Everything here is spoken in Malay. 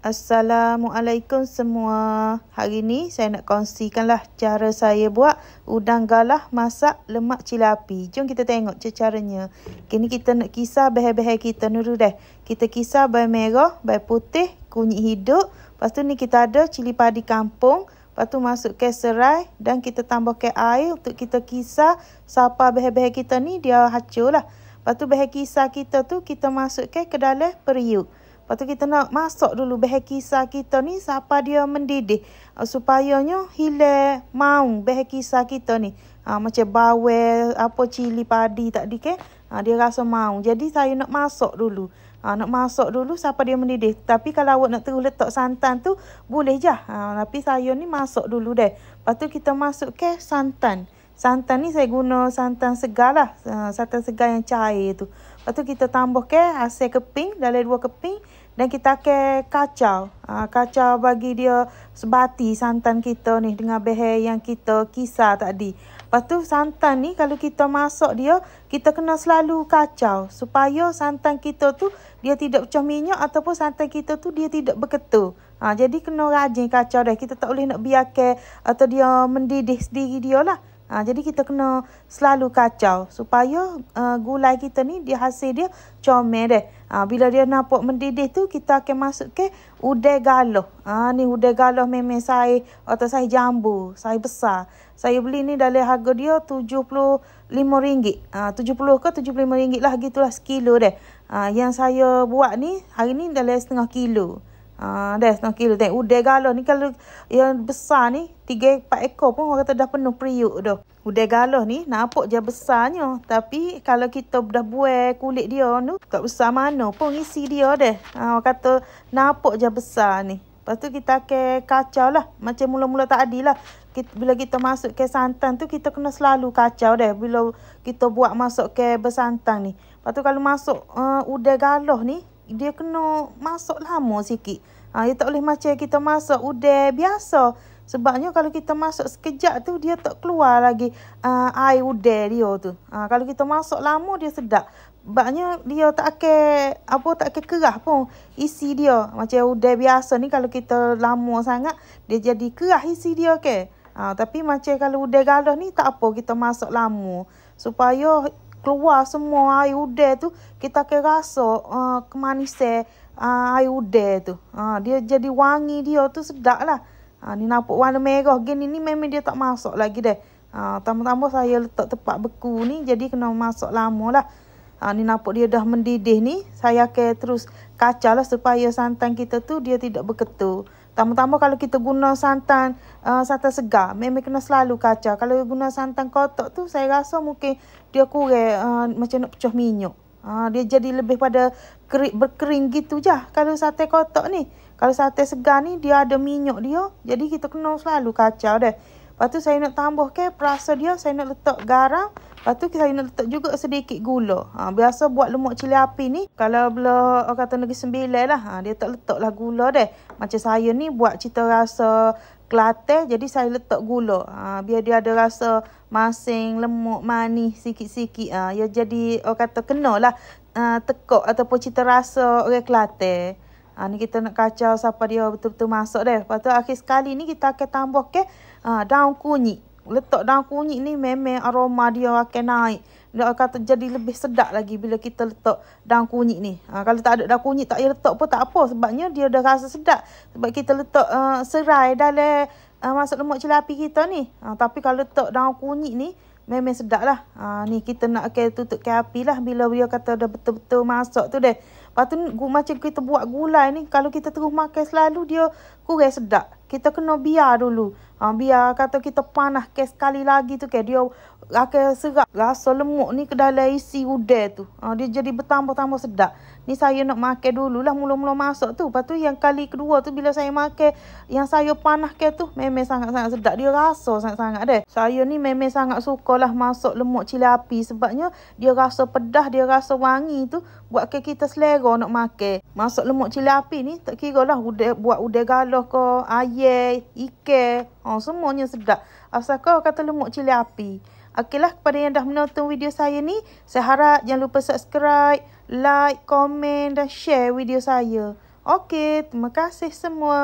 Assalamualaikum semua. Hari ni saya nak kongsikanlah cara saya buat udang galah masak lemak cili api. Jom kita tengok caranya. Kini kita nak kisar bahan-bahan kita dulu dah. Kita kisar bawang merah, bawang putih, kunyit hidup. Lepas tu ni kita ada cili padi kampung. Lepas tu masukkan serai dan kita tambahkan air untuk kita kisar sampai bahan-bahan kita ni dia hancur lah. Lepas tu bahan kisar kita tu kita masukkan ke dalam periuk. Lepas tu kita nak masak dulu bahan kisar kita ni sampai dia mendidih. Supayanya hilang maung bahan kisar kita ni. Macam bawang, cili padi tadi ke. Dia rasa maung. Jadi saya nak masak dulu. Nak masak dulu sampai dia mendidih. Tapi kalau awak nak terus letak santan tu, boleh je. Tapi saya ni masak dulu deh. Lepas tu kita masukkan santan. Santan ni saya guna santan segar lah. Santan segar yang cair tu. Lepas tu kita tambahkan hasil keping dalam 2 keping. Dan kita akan kacau. Kacau bagi dia sebati santan kita ni dengan bahan yang kita kisar tadi. Lepas tu santan ni kalau kita masak dia, kita kena selalu kacau. Supaya santan kita tu dia tidak pecah minyak ataupun santan kita tu dia tidak berketul. Jadi kena rajin kacau dah. Kita tak boleh nak biarkan atau dia mendidih sendiri dia lah. Jadi kita kena selalu kacau supaya gulai kita ni dia hasil dia comel deh. Bila dia nampak mendidih tu kita akan masuk ke udang galah. Ni udang galah memang saya atau saya jambu, saya besar. Saya beli ni dalam harga dia RM75. 70 ke RM75 lah gitulah sekilo deh. Yang saya buat ni hari ni dalam setengah kilo. Dah setengah kilo. Tengok udang galah ni kalau yang besar ni 3-4 ekor pun orang kata dah penuh periuk dah. Udang galah ni nampak je besarnya. Tapi kalau kita dah buat kulit dia tu tak besar mana pun isi dia dah. Orang kata nampak je besar ni. Lepas tu kita akan kacau lah. Macam mula-mula tadi lah. Bila kita masuk ke santan tu kita kena selalu kacau dah. Bila kita buat masuk ke bersantan ni. Lepas tu kalau masuk udang galah ni dia kena masak lama sikit. Dia tak boleh macam kita masak udang biasa. Sebabnya kalau kita masak sekejap tu dia tak keluar lagi air udang dia tu. Kalau kita masak lama dia sedap. Sebabnya dia tak akan kerah pun isi dia. Macam udang biasa ni kalau kita lama sangat dia jadi kerah isi dia ke. Tapi macam kalau udang galah ni tak apa kita masak lama. Supaya keluar semua air udang tu kita akan rasa kemanisan air udang tu. Dia jadi wangi dia tu sedap lah. Ni nampak warna merah gini ni memang dia tak masak lagi dah. Tambah-tambah saya letak tempat beku ni jadi kena masak lama lah. Ni nampak dia dah mendidih ni. Saya akan terus kacau lah supaya santan kita tu dia tidak berketul. Tambah-tambah kalau kita guna santan segar, memang kena selalu kacau. Kalau guna santan kotak tu, saya rasa mungkin dia kurang macam nak pecah minyak. Dia jadi lebih pada berkering gitu je. Kalau sate kotak ni, kalau sate segar ni, dia ada minyak dia. Jadi kita kena selalu kacau dah. Lepas tu saya nak tambah ke perasa dia, saya nak letak garam. Lepas tu saya nak letak juga sedikit gula. Biasa buat lemak cili api ni, kalau belah orang kata Negeri Sembilan lah, dia tak letak lah gula dah. Macam saya ni buat cita rasa Kelantan, jadi saya letak gula. Biar dia ada rasa masing, lemuk, manis sikit-sikit. Ya jadi orang kata kena lah tekuk ataupun cita rasa orang Kelantan. Ni kita nak kacau sampai dia betul-betul masak dah. Lepas tu akhir sekali ni kita akan tambah ke daun kunyit. Letak daun kunyit ni memang aroma dia akan naik. Dia kata jadi lebih sedap lagi bila kita letak daun kunyit ni. Kalau tak ada daun kunyit tak payah letak pun tak apa. Sebabnya dia dah rasa sedap. Sebab kita letak serai dalam masuk lemak cili api kita ni. Tapi kalau letak daun kunyit ni memang sedap lah. Ni kita nak tutup ke api lah. Bila dia kata dah betul-betul masak tu dah. Lepas tu macam kita buat gulai ni. Kalau kita terus makan selalu dia kurang sedap. Kita kena biar dulu. Biar kata kita panas ke sekali lagi tu ke. Dia akan serap rasa lemuk ni ke dalam isi udang tu. Dia jadi bertambah-tambah sedap. Ni saya nak makan dululah mula-mula masak tu. Lepas tu yang kali kedua tu bila saya makan yang saya panas ke tu memang sangat-sangat sedap. Dia rasa sangat-sangat deh. Saya ni memang sangat sukalah masak lemak cili api. Sebabnya dia rasa pedas, dia rasa wangi tu. Buat ke kita selera nak makan. Masak lemak cili api ni tak kira lah buat udang galah ke, ayam, ikan. Semuanya sedap. Asalkan kata lemak cili api. Okeylah, kepada yang dah menonton video saya ni, saya harap jangan lupa subscribe, like, komen dan share video saya. Okey, terima kasih semua.